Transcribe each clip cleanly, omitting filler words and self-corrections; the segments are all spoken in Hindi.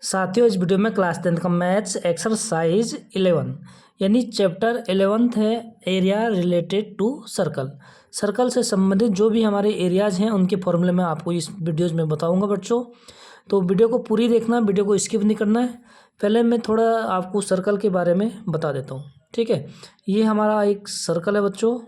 साथियों, इस वीडियो में क्लास 10 का मैथ्स एक्सरसाइज 11 यानी चैप्टर 11 है area related to circle. Circle से संबंधित जो भी हमारे एरियाज हैं उनके फॉर्मूले मैं आपको इस वीडियोज में बताऊंगा बच्चों। तो वीडियो को पूरी देखना, वीडियो को स्किप नहीं करना है। पहले मैं थोड़ा आपको सर्कल के बारे में बता देता हूँ, ठीक है। ये हमारा एक सर्कल है बच्चों,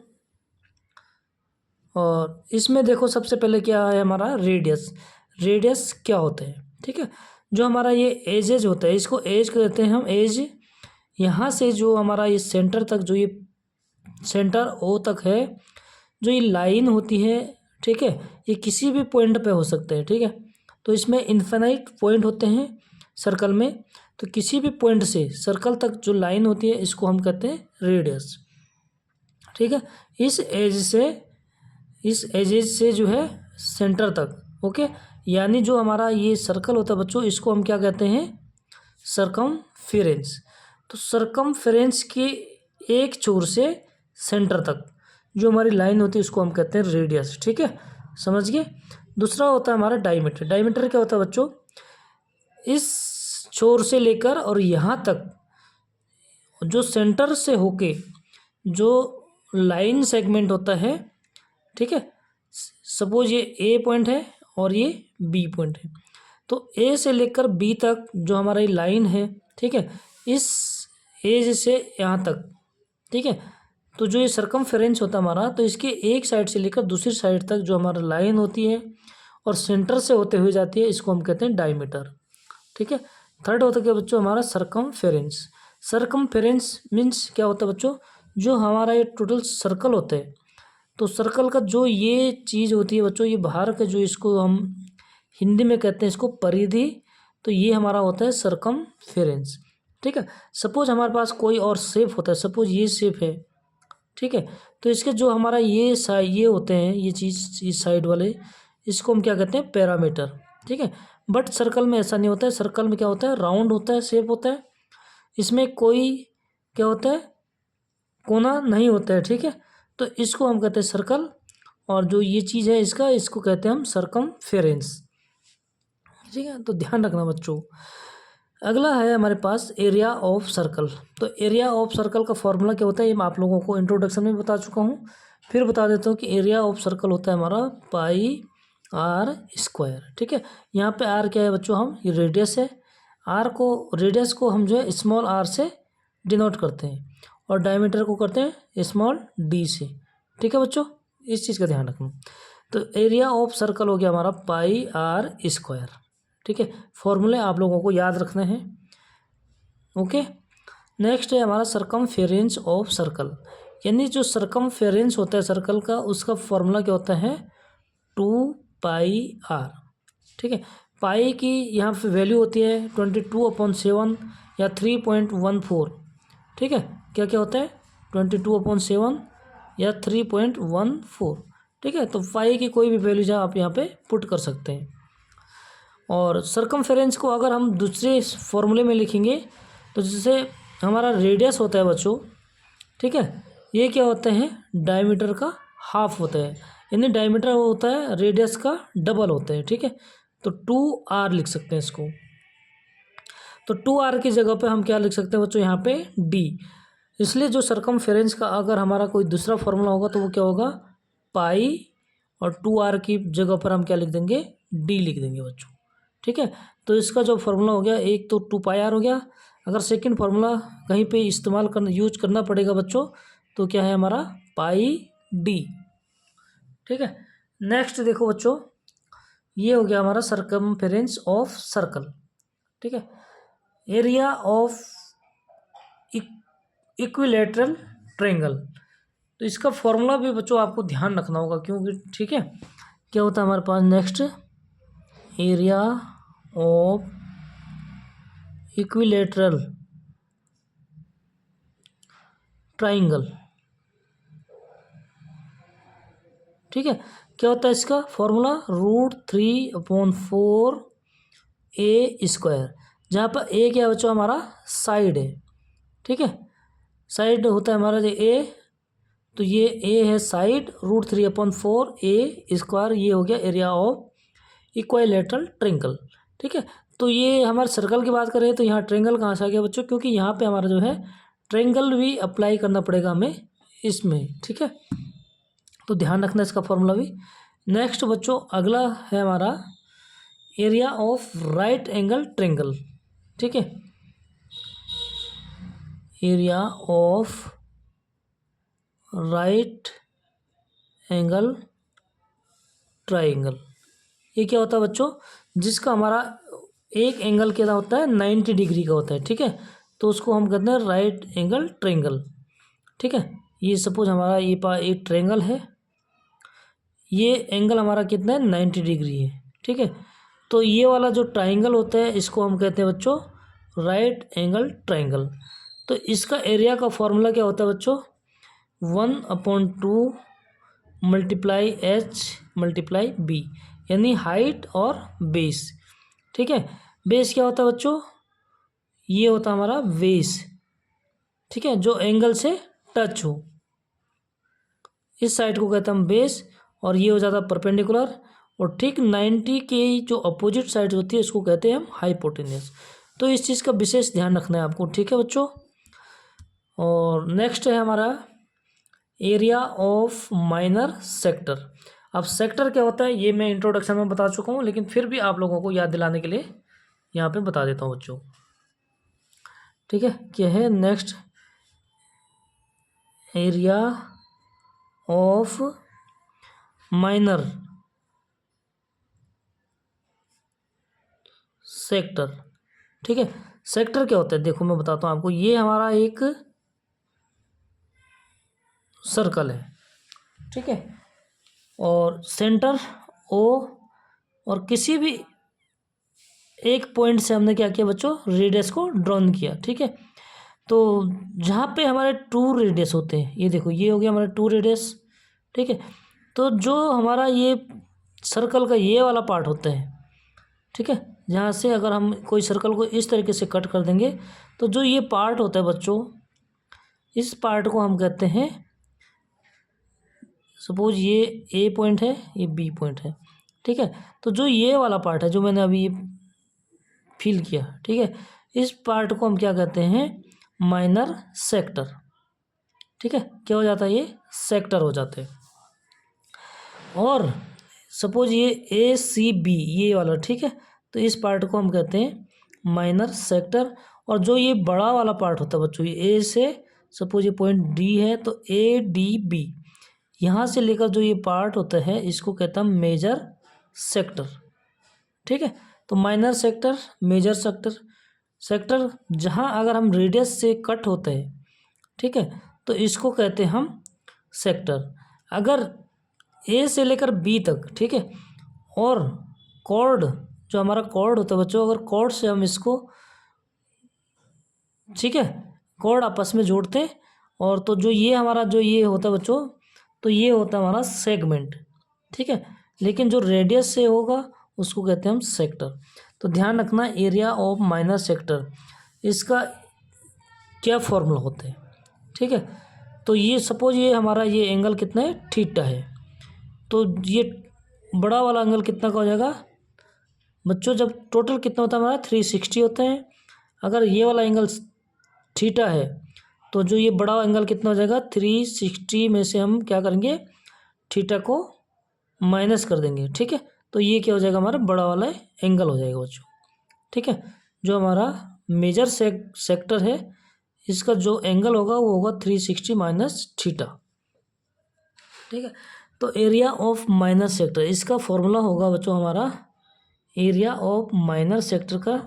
और इसमें देखो सबसे पहले क्या है हमारा रेडियस। रेडियस क्या होते हैं, ठीक है। जो हमारा ये एजेज होता है, इसको एज कहते हैं हम, एज। यहाँ से जो हमारा ये सेंटर तक, जो ये सेंटर ओ तक है, जो ये लाइन होती है, ठीक है, ये किसी भी पॉइंट पे हो सकते हैं, ठीक है। तो इसमें इन्फिनाइट पॉइंट होते हैं सर्कल में, तो किसी भी पॉइंट से सर्कल तक जो लाइन होती है इसको हम कहते हैं रेडियस, ठीक है। इस एजेज से जो है सेंटर तक, ओके। यानी जो हमारा ये सर्कल होता है बच्चों, इसको हम क्या कहते हैं, सरकमफेरेंस। तो सरकमफेरेंस के एक छोर से सेंटर तक जो हमारी लाइन होती है उसको हम कहते हैं रेडियस, ठीक है, समझ गए। दूसरा होता है हमारा डायमीटर। डायमीटर क्या होता है बच्चों, इस छोर से लेकर और यहाँ तक जो सेंटर से होके जो लाइन सेगमेंट होता है, ठीक है। सपोज ये ए पॉइंट है और ये बी पॉइंट है, तो ए से लेकर बी तक जो हमारा ये लाइन है, ठीक है, इस एज से यहाँ तक, ठीक है। तो जो ये सरकमफेरेंस होता है हमारा, तो इसके एक साइड से लेकर दूसरी साइड तक जो हमारा लाइन होती है और सेंटर से होते हुए जाती है, इसको हम कहते हैं डायमीटर, ठीक है। थर्ड होता है क्या बच्चों, हमारा सरकमफेरेंस। सरकमफेरेंस मीन्स क्या होता है बच्चों, जो हमारा ये टोटल सर्कल होता है, तो सर्कल का जो ये चीज़ होती है बच्चों, ये बाहर का जो, इसको हम हिंदी में कहते हैं इसको परिधि, तो ये हमारा होता है सरकमफेरेंस, ठीक है। सपोज हमारे पास कोई और शेप होता है, सपोज ये शेप है, ठीक है, तो इसके जो हमारा ये होते हैं, ये चीज़ इस साइड वाले, इसको हम क्या कहते हैं, पैरामीटर, ठीक है। बट सर्कल में ऐसा नहीं होता है। सर्कल में क्या होता है, राउंड होता है, शेप होता है, इसमें कोई क्या होता है, कोना नहीं होता है, ठीक है। तो इसको हम कहते हैं सर्कल, और जो ये चीज़ है इसको कहते हैं हम सरकमफेरेंस, ठीक है। तो ध्यान रखना बच्चों। अगला है हमारे पास एरिया ऑफ सर्कल। तो एरिया ऑफ सर्कल का फॉर्मूला क्या होता है, ये मैं आप लोगों को इंट्रोडक्शन में बता चुका हूँ, फिर बता देता हूँ कि एरिया ऑफ सर्कल होता है हमारा पाई आर स्क्वायर, ठीक है। यहाँ पे आर क्या है बच्चों, हम ये रेडियस है, रेडियस को हम जो है स्मॉल आर से डिनोट करते हैं, और डायमीटर को करते हैं स्मॉल डी से, ठीक है बच्चों, इस चीज़ का ध्यान रखना। तो एरिया ऑफ सर्कल हो गया हमारा पाई आर स्क्वायर, ठीक है। फॉर्मूले आप लोगों को याद रखने हैं, ओके। नेक्स्ट है हमारा सरकमफेरेंस ऑफ सर्कल, यानी जो सरकमफेरेंस होता है सर्कल का, उसका फॉर्मूला क्या होता है, 2πr, ठीक है। पाई की यहाँ पे वैल्यू होती है 22/7 या 3.14, ठीक है। क्या क्या होता है, 22/7 या 3.14, ठीक है। तो पाई की कोई भी वैल्यू आप यहाँ पे पुट कर सकते हैं। और सरकमफेरेंस को अगर हम दूसरे फॉर्मूले में लिखेंगे, तो जैसे हमारा रेडियस होता है बच्चों, ठीक है, ये क्या होता है, डायमीटर का हाफ होता है, यानी डायमीटर होता है रेडियस का डबल होता है, ठीक है। तो 2r लिख सकते हैं इसको। तो 2r की जगह पे हम क्या लिख सकते हैं बच्चों, यहाँ पे d। इसलिए जो सरकमफेरेंस का अगर हमारा कोई दूसरा फॉर्मूला होगा तो वो क्या होगा, पाई, और 2r की जगह पर हम क्या लिख देंगे, d लिख देंगे बच्चों, ठीक है। तो इसका जो फॉर्मूला हो गया, एक तो 2πr हो गया। अगर सेकंड फार्मूला कहीं पे यूज करना पड़ेगा बच्चों, तो क्या है हमारा पाई डी, ठीक है। नेक्स्ट देखो बच्चों, ये हो गया हमारा सरकमफेरेंस ऑफ सर्कल, ठीक है। एरिया ऑफ इक्विलैटरल ट्रायंगल, तो इसका फॉर्मूला भी बच्चों आपको ध्यान रखना होगा, क्योंकि ठीक है, क्या होता है हमारे पास next, area of equilateral triangle, ठीक है। क्या होता है इसका फॉर्मूला, √3/4 ए स्क्वायर, जहाँ पर ए क्या बच्चों हमारा साइड है, ठीक है। साइड होता है हमारा जो ए, तो ये ए है साइड, √3/4 ए स्क्वायर, ये हो गया एरिया ऑफ इक्विलैटरल ट्रायंगल, ठीक है। तो ये हमारे सर्कल की बात करें तो यहाँ ट्रेंगल कहाँ से आ गया बच्चों, क्योंकि यहाँ पे हमारा जो है ट्रेंगल भी अप्लाई करना पड़ेगा हमें इसमें, ठीक है। तो ध्यान रखना इसका फॉर्मूला भी। नेक्स्ट बच्चों अगला है हमारा area of right angle triangle, ठीक है। Area of right angle triangle, ये क्या होता है बच्चों, जिसका हमारा एक एंगल क्या होता है 90 डिग्री का होता है, ठीक है। तो उसको हम कहते हैं राइट एंगल ट्रायंगल, ठीक है। ये सपोज हमारा ये एक ट्रायंगल है, ये एंगल हमारा कितना है 90 डिग्री है, ठीक है। तो ये वाला जो ट्रायंगल होता है इसको हम कहते हैं बच्चों राइट एंगल ट्रायंगल। तो इसका एरिया का फॉर्मूला क्या होता है बच्चों, 1/2 मल्टीप्लाई एच मल्टीप्लाई बी, यानी हाइट और बेस, ठीक है। बेस क्या होता है बच्चों, ये होता है हमारा बेस, ठीक है, जो एंगल से टच हो, इस साइड को कहते हैं हम बेस, और ये हो जाता है परपेंडिकुलर, और ठीक 90 की जो अपोजिट साइड होती है इसको कहते हैं हम हाइपोटेन्यूस। तो इस चीज़ का विशेष ध्यान रखना है आपको, ठीक है बच्चों। और नेक्स्ट है हमारा एरिया ऑफ माइनर सेक्टर। अब सेक्टर क्या होता है ये मैं इंट्रोडक्शन में बता चुका हूँ, लेकिन फिर भी आप लोगों को याद दिलाने के लिए यहाँ पे बता देता हूँ बच्चों, ठीक है। क्या है next, area of minor sector, ठीक है। सेक्टर क्या होता है देखो मैं बताता हूँ आपको, ये हमारा एक सर्कल है, ठीक है, और सेंटर ओ, और किसी भी एक पॉइंट से हमने क्या किया बच्चों, रेडियस को ड्रॉन किया, ठीक है। तो जहाँ पे हमारे 2 रेडियस होते हैं, ये देखो ये हो गया हमारा 2 रेडियस, ठीक है। तो जो हमारा ये सर्कल का ये वाला पार्ट होता है, ठीक है, जहाँ से अगर हम कोई सर्कल को इस तरीके से कट कर देंगे तो जो ये पार्ट होता है बच्चों, इस पार्ट को हम कहते हैं, सपोज ये ए पॉइंट है ये बी पॉइंट है, ठीक है। तो जो ये वाला पार्ट है जो मैंने अभी फील किया, ठीक है, इस पार्ट को हम क्या कहते हैं, माइनर सेक्टर, ठीक है। क्या हो जाता है, ये सेक्टर हो जाते हैं। और सपोज ये ए सी बी ये वाला, ठीक है, तो इस पार्ट को हम कहते हैं माइनर सेक्टर। और जो ये बड़ा वाला पार्ट होता है बच्चों, ये ए से सपोज ये पॉइंट डी है तो ए डी बी, यहाँ से लेकर जो ये पार्ट होता है इसको कहता है मेजर सेक्टर, ठीक है। तो minor sector, major sector, sector जहाँ अगर हम रेडियस से कट होते हैं, ठीक है, तो इसको कहते हैं हम सेक्टर। अगर ए से लेकर बी तक, ठीक है, और कॉर्ड जो हमारा कॉर्ड होता है बच्चों, अगर कॉर्ड से हम इसको, ठीक है, कॉर्ड आपस में जोड़ते हैं, और तो जो ये हमारा जो ये होता है बच्चों, तो ये होता है हमारा सेगमेंट, ठीक है। लेकिन जो रेडियस से होगा उसको कहते हैं हम सेक्टर। तो ध्यान रखना एरिया ऑफ माइनर सेक्टर, इसका क्या फॉर्मूला होता है, ठीक है। तो ये सपोज ये हमारा ये एंगल कितना है, थीटा है, तो ये बड़ा वाला एंगल कितना का हो जाएगा बच्चों, जब टोटल कितना होता है हमारा 360 होता है। अगर ये वाला एंगल थीटा है तो जो ये बड़ा एंगल कितना हो जाएगा 360 में से हम क्या करेंगे, थीटा को माइनस कर देंगे, ठीक है। तो ये क्या हो जाएगा हमारा बड़ा वाला एंगल हो जाएगा बच्चों, ठीक है। जो हमारा मेजर सेक्टर है इसका जो एंगल होगा वो होगा 360 माइनस थीटा, ठीक है। तो एरिया ऑफ माइनर सेक्टर, इसका फॉर्मूला होगा बच्चों हमारा एरिया ऑफ माइनर सेक्टर का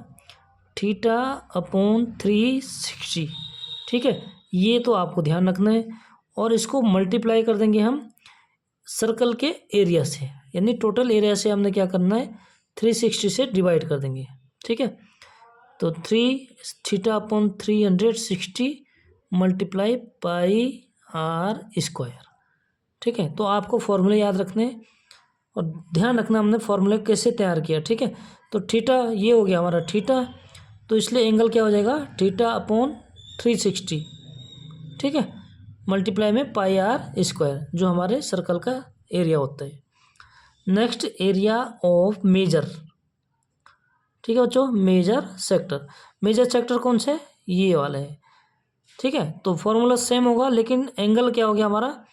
थीटा अपॉन 360, ठीक है। ये तो आपको ध्यान रखना है, और इसको मल्टीप्लाई कर देंगे हम सर्कल के एरिया से, यानी टोटल एरिया से हमने क्या करना है 360 से डिवाइड कर देंगे, ठीक है। तो 3 theta upon 360 multiply pi r square, ठीक है। तो आपको फॉर्मूले याद रखने हैं और ध्यान रखना हमने फॉर्मूले कैसे तैयार किया, ठीक है। तो थीटा ये हो गया हमारा थीटा, तो इसलिए एंगल क्या हो जाएगा थीटा अपॉन 360, ठीक है, मल्टीप्लाई में पाई आर स्क्वायर, जो हमारे सर्कल का एरिया होता है। नेक्स्ट एरिया ऑफ मेजर, ठीक है बच्चों, मेजर सेक्टर कौन से, ये वाला है। ठीक है, तो फॉर्मूला सेम होगा, लेकिन एंगल क्या हो गया हमारा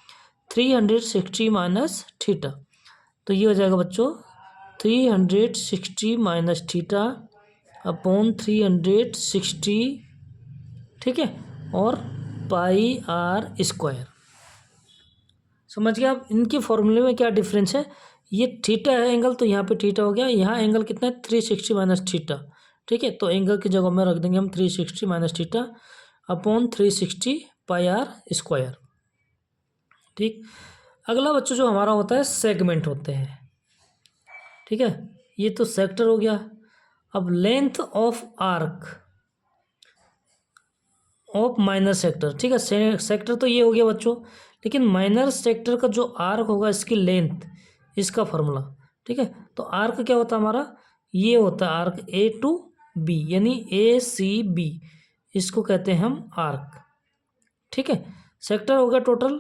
360 माइनस थीटा। तो ये हो जाएगा बच्चों 360 माइनस थीटा अपॉन 360, ठीक है, और पाई आर स्क्वायर। समझ गए आप इनके फॉर्मूले में क्या डिफरेंस है। ये थीटा है एंगल, तो यहाँ पे थीटा हो गया, यहाँ एंगल कितना है 360 माइनस थीटा। ठीक है, तो एंगल की जगह में रख देंगे हम 360 minus theta upon 360 pi r square. ठीक, अगला बच्चों जो हमारा होता है सेगमेंट होते हैं। ठीक है, ये तो सेक्टर हो गया। अब length of arc of minor sector. ठीक है, सेक्टर तो ये हो गया बच्चों, लेकिन माइनर सेक्टर का जो आर्क होगा इसकी लेंथ, इसका फॉर्मूला। ठीक है, तो आर्क क्या होता है हमारा, ये होता है आर्क ए टू बी, यानी ए सी बी, इसको कहते हैं हम आर्क। ठीक है, सेक्टर हो गया टोटल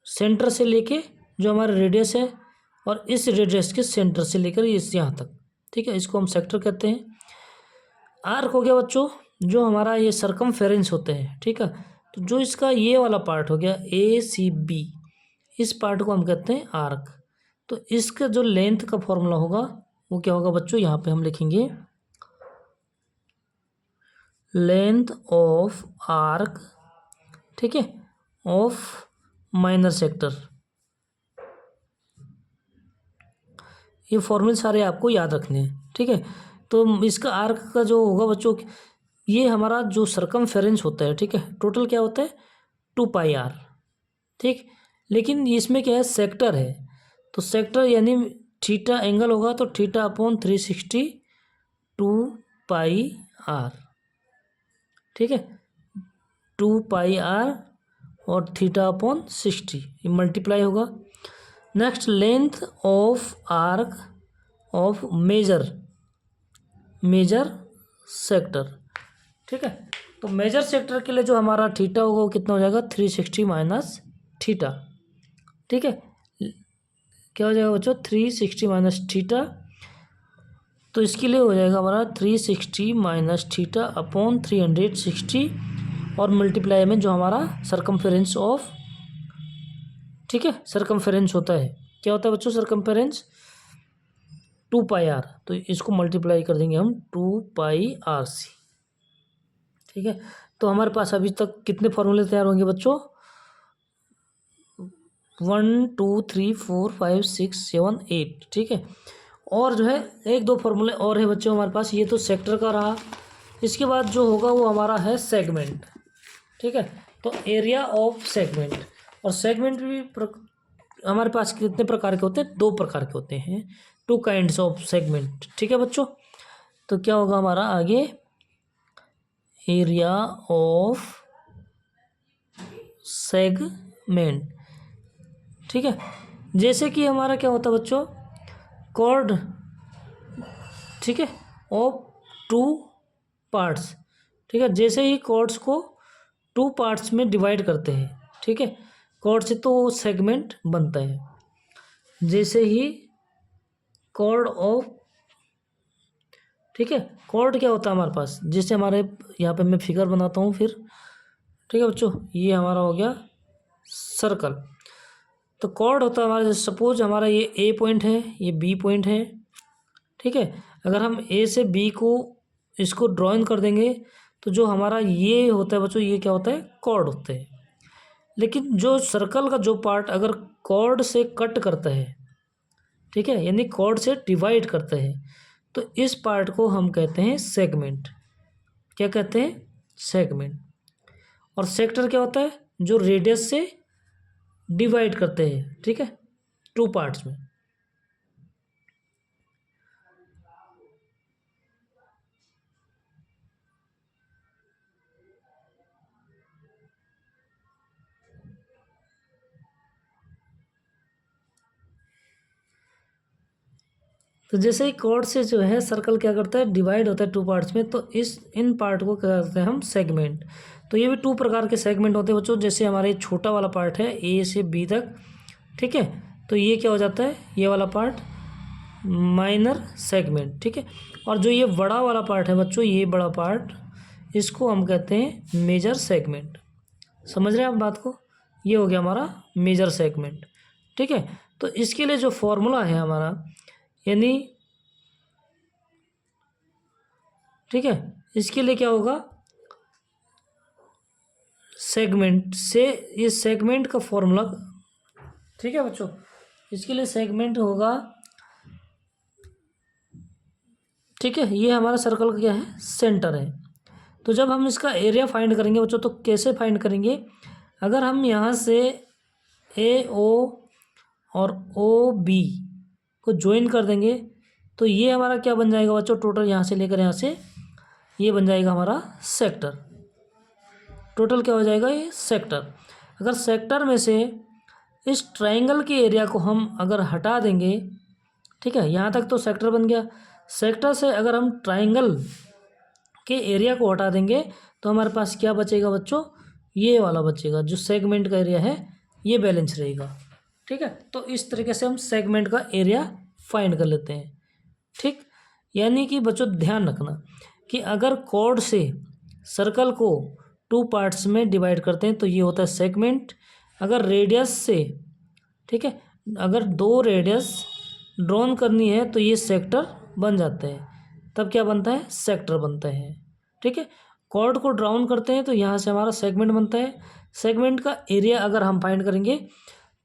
सेंटर से लेके जो हमारा रेडियस है, और इस रेडियस के सेंटर से लेकर इस यहाँ तक। ठीक है, इसको हम सेक्टर कहते हैं। आर्क हो गया बच्चों जो हमारा ये सरकमफेरेंस होते हैं। ठीक है, तो जो इसका ये वाला पार्ट हो गया ए सी बी, इस पार्ट को हम कहते हैं आर्क। तो इसका जो लेंथ का फॉर्मूला होगा वो क्या होगा बच्चों, यहाँ पे हम लिखेंगे लेंथ ऑफ आर्क, ठीक है, ऑफ माइनर सेक्टर। ये फॉर्मूले सारे आपको याद रखने हैं। ठीक है, तो इसका आर्क का जो होगा बच्चों, ये हमारा जो सरकमफेरेंस होता है, ठीक है, टोटल क्या होता है 2 पाई आर। ठीक, लेकिन इसमें क्या है सेक्टर है, तो सेक्टर यानी थीटा एंगल होगा, तो थीटा अपॉन 360 2 पाई आर। ठीक है, 2 पाई आर और थीटा अपॉन 60, ये मल्टीप्लाई होगा। Next length of arc of major sector. ठीक है, तो मेजर सेक्टर के लिए जो हमारा थीटा होगा वो कितना हो जाएगा 360 माइनस थीटा। ठीक है, क्या हो जाएगा बच्चों 360 माइनस थीटा, तो इसके लिए हो जाएगा हमारा 360 माइनस थीटा अपॉन 360 और मल्टीप्लाई में जो हमारा सरकमफेरेंस ऑफ, ठीक है, सरकमफेरेंस होता है, क्या होता है बच्चों सरकमफेरेंस 2 पाई आर, तो इसको मल्टीप्लाई कर देंगे हम 2 पाई आर सी। ठीक है, तो हमारे पास अभी तक कितने फॉर्मूले तैयार होंगे बच्चों 1 2 3 4 5 6 7 8। ठीक है, और जो है 1 2 फॉर्मूले और है बच्चों हमारे पास, ये तो सेक्टर का रहा। इसके बाद जो होगा वो हमारा है सेगमेंट। ठीक है, तो एरिया ऑफ सेगमेंट, और सेगमेंट भी हमारे पास कितने प्रकार के होते हैं 2 प्रकार के होते हैं, 2 काइंड्स ऑफ सेगमेंट। ठीक है बच्चों, तो क्या होगा हमारा आगे एरिया ऑफ सेगमेंट। ठीक है, जैसे कि हमारा क्या होता है बच्चों कॉर्ड, ठीक है, ऑफ 2 पार्ट्स। ठीक है, जैसे ही कॉर्ड्स को 2 पार्ट्स में डिवाइड करते हैं, ठीक है, कॉर्ड से तो सेगमेंट बनता है। जैसे ही कॉर्ड ऑफ, ठीक है, कॉर्ड क्या होता है हमारे पास, जैसे हमारे यहाँ पे मैं फिगर बनाता हूँ फिर। ठीक है बच्चों, ये हमारा हो गया सर्कल, तो कॉर्ड होता है हमारा, सपोज हमारा ये ए पॉइंट है, ये बी पॉइंट है। ठीक है, अगर हम ए से बी को इसको ड्राइंग कर देंगे तो जो हमारा ये होता है बच्चों, ये क्या होता है कॉर्ड होते हैं। लेकिन जो सर्कल का जो पार्ट अगर कॉर्ड से कट करता है, ठीक है, यानी कॉर्ड से डिवाइड करता है, तो इस पार्ट को हम कहते हैं सेगमेंट। क्या कहते हैं सेगमेंट। और सेक्टर क्या होता है जो रेडियस से डिवाइड करते हैं, ठीक है, 2 पार्ट्स में। तो जैसे ही कॉर्ड से जो है सर्कल क्या करता है डिवाइड होता है 2 पार्ट्स में, तो इन पार्ट को क्या करते हैं हम सेगमेंट। तो ये भी 2 प्रकार के सेगमेंट होते हैं बच्चों। जैसे हमारे छोटा वाला पार्ट है ए से बी तक, ठीक है, तो ये क्या हो जाता है ये वाला पार्ट माइनर सेगमेंट, ठीक है। और जो ये बड़ा वाला पार्ट है बच्चों, ये बड़ा पार्ट, इसको हम कहते हैं मेजर सेगमेंट। समझ रहे हैं आप बात को? ये हो गया हमारा मेजर सेगमेंट, ठीक है। तो इसके लिए जो फॉर्मूला है हमारा, यानी ठीक है, इसके लिए क्या होगा, सेगमेंट से, ये सेगमेंट का फॉर्मूला, ठीक है बच्चों, इसके लिए सेगमेंट होगा, ठीक है। ये हमारा सर्कल का क्या है, सेंटर है। तो जब हम इसका एरिया फाइंड करेंगे बच्चों, तो कैसे फाइंड करेंगे, अगर हम यहाँ से ए ओ और ओ बी को ज्वाइन कर देंगे तो ये हमारा क्या बन जाएगा बच्चों, टोटल यहाँ से लेकर यहाँ से ये बन जाएगा हमारा सेक्टर। टोटल क्या हो जाएगा, ये सेक्टर। अगर सेक्टर में से इस ट्रायंगल के एरिया को हम अगर हटा देंगे, ठीक है, यहाँ तक तो सेक्टर बन गया। सेक्टर से अगर हम ट्रायंगल के एरिया को हटा देंगे तो हमारे पास क्या बचेगा बच्चों, ये वाला बचेगा, जो सेगमेंट का एरिया है ये बैलेंस रहेगा, ठीक है। तो इस तरीके से हम सेगमेंट का एरिया फाइंड कर लेते हैं, ठीक। यानी कि बच्चों ध्यान रखना कि अगर कॉर्ड से सर्कल को 2 पार्ट्स में डिवाइड करते हैं तो ये होता है सेगमेंट। अगर रेडियस से, ठीक है, अगर 2 रेडियस ड्रॉन करनी है तो ये सेक्टर बन जाते हैं, तब क्या बनता है, सेक्टर बनता है, ठीक है। कॉर्ड को ड्राउन करते हैं तो यहाँ से हमारा सेगमेंट बनता है। सेगमेंट का एरिया अगर हम फाइंड करेंगे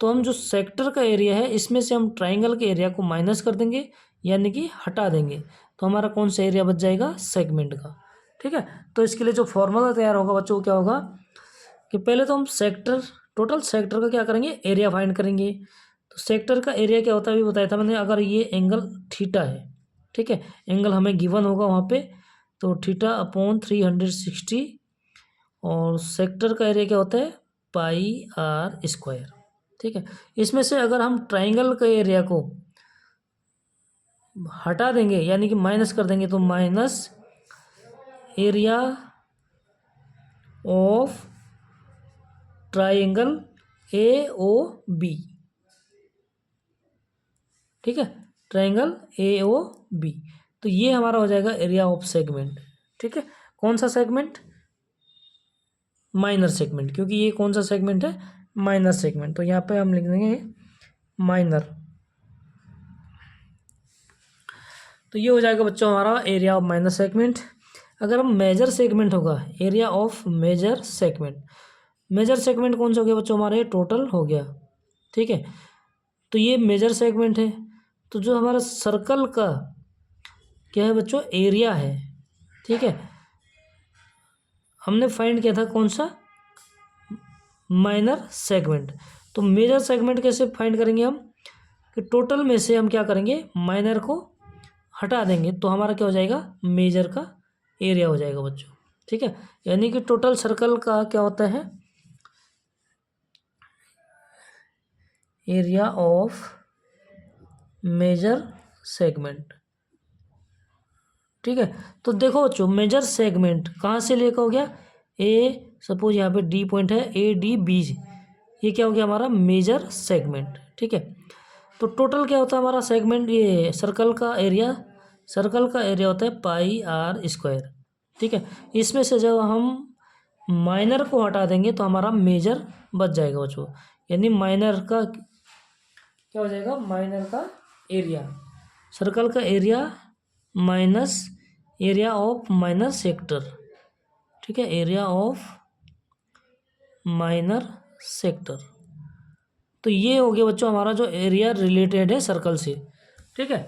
तो हम जो सेक्टर का एरिया है इसमें से हम ट्रायंगल के एरिया को माइनस कर देंगे, यानी कि हटा देंगे, तो हमारा कौन सा एरिया बच जाएगा, सेगमेंट का, ठीक है। तो इसके लिए जो फॉर्मूला तैयार होगा बच्चों, क्या होगा कि पहले तो हम सेक्टर, टोटल सेक्टर का क्या करेंगे, एरिया फाइंड करेंगे। तो सेक्टर का एरिया क्या होता है अभी बताया था मैंने। अगर ये एंगल थीटा है, ठीक है, एंगल हमें गिवन होगा वहाँ पे, तो थीटा अपॉन 360, और सेक्टर का एरिया क्या होता है, पाई आर स्क्वायर, ठीक है। इसमें से अगर हम ट्रायंगल के एरिया को हटा देंगे यानी कि माइनस कर देंगे तो minus area of triangle A O B, ठीक है, ट्रायंगल ए ओ बी। तो ये हमारा हो जाएगा एरिया ऑफ सेगमेंट, ठीक है। कौन सा सेगमेंट, माइनर सेगमेंट, क्योंकि ये कौन सा सेगमेंट है, माइनर सेगमेंट। तो यहाँ पे हम लिख देंगे माइनर। तो ये हो जाएगा बच्चों हमारा एरिया ऑफ माइनर सेगमेंट। अगर हम मेजर सेगमेंट होगा, area of major segment, major segment कौन सा हो गया बच्चों, हमारे टोटल हो गया, ठीक है। तो ये मेजर सेगमेंट है। तो जो हमारा सर्कल का क्या है बच्चों, एरिया है, ठीक है, हमने फाइंड किया था कौन सा, माइनर सेगमेंट। तो मेजर सेगमेंट कैसे फाइंड करेंगे हम, कि टोटल में से हम क्या करेंगे, माइनर को हटा देंगे तो हमारा क्या हो जाएगा, मेजर का एरिया हो जाएगा बच्चों, ठीक है। यानी कि टोटल सर्कल का क्या होता है, एरिया ऑफ मेजर सेगमेंट, ठीक है। तो देखो बच्चों मेजर सेगमेंट कहाँ से लेकर हो गया, ए, सपोज यहाँ पे डी पॉइंट है, ए डी बी, ये क्या हो गया हमारा मेजर सेगमेंट, ठीक है। तो टोटल क्या होता है हमारा सेगमेंट, ये सर्कल का एरिया, सर्कल का एरिया होता है पाई आर स्क्वायर, ठीक है। इसमें से जब हम माइनर को हटा देंगे तो हमारा मेजर बच जाएगा बच्चों, यानी माइनर का क्या हो जाएगा, माइनर का एरिया, सर्कल का area minus area of minor sector, ठीक है, एरिया ऑफ माइनर सेक्टर। तो ये हो गया बच्चों हमारा जो एरिया रिलेटेड है सर्कल से, ठीक है।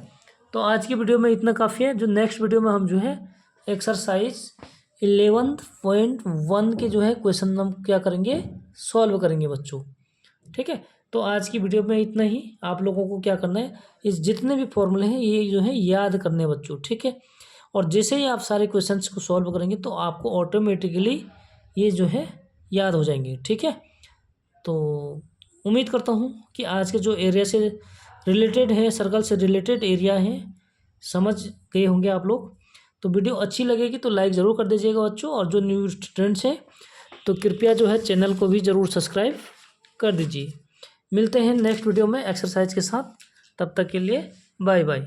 तो आज की वीडियो में इतना काफ़ी है। जो नेक्स्ट वीडियो में हम जो है एक्सरसाइज 11.1 के जो है क्वेश्चन हम क्या करेंगे, सॉल्व करेंगे बच्चों, ठीक है। तो आज की वीडियो में इतना ही। आप लोगों को क्या करना है, इस जितने भी फॉर्मूले हैं ये जो है याद करने बच्चों, ठीक है। और जैसे ही आप सारे क्वेश्चंस को सॉल्व करेंगे तो आपको ऑटोमेटिकली ये जो है याद हो जाएंगे, ठीक है। तो उम्मीद करता हूँ कि आज के जो एरिया से रिलेटेड है, सर्कल से रिलेटेड एरिया है, समझ गए होंगे आप लोग। तो वीडियो अच्छी लगेगी तो लाइक ज़रूर कर दीजिएगा बच्चों, और जो न्यू स्टूडेंट्स हैं तो कृपया जो है चैनल को भी ज़रूर सब्सक्राइब कर दीजिए। मिलते हैं नेक्स्ट वीडियो में एक्सरसाइज के साथ, तब तक के लिए बाय बाय।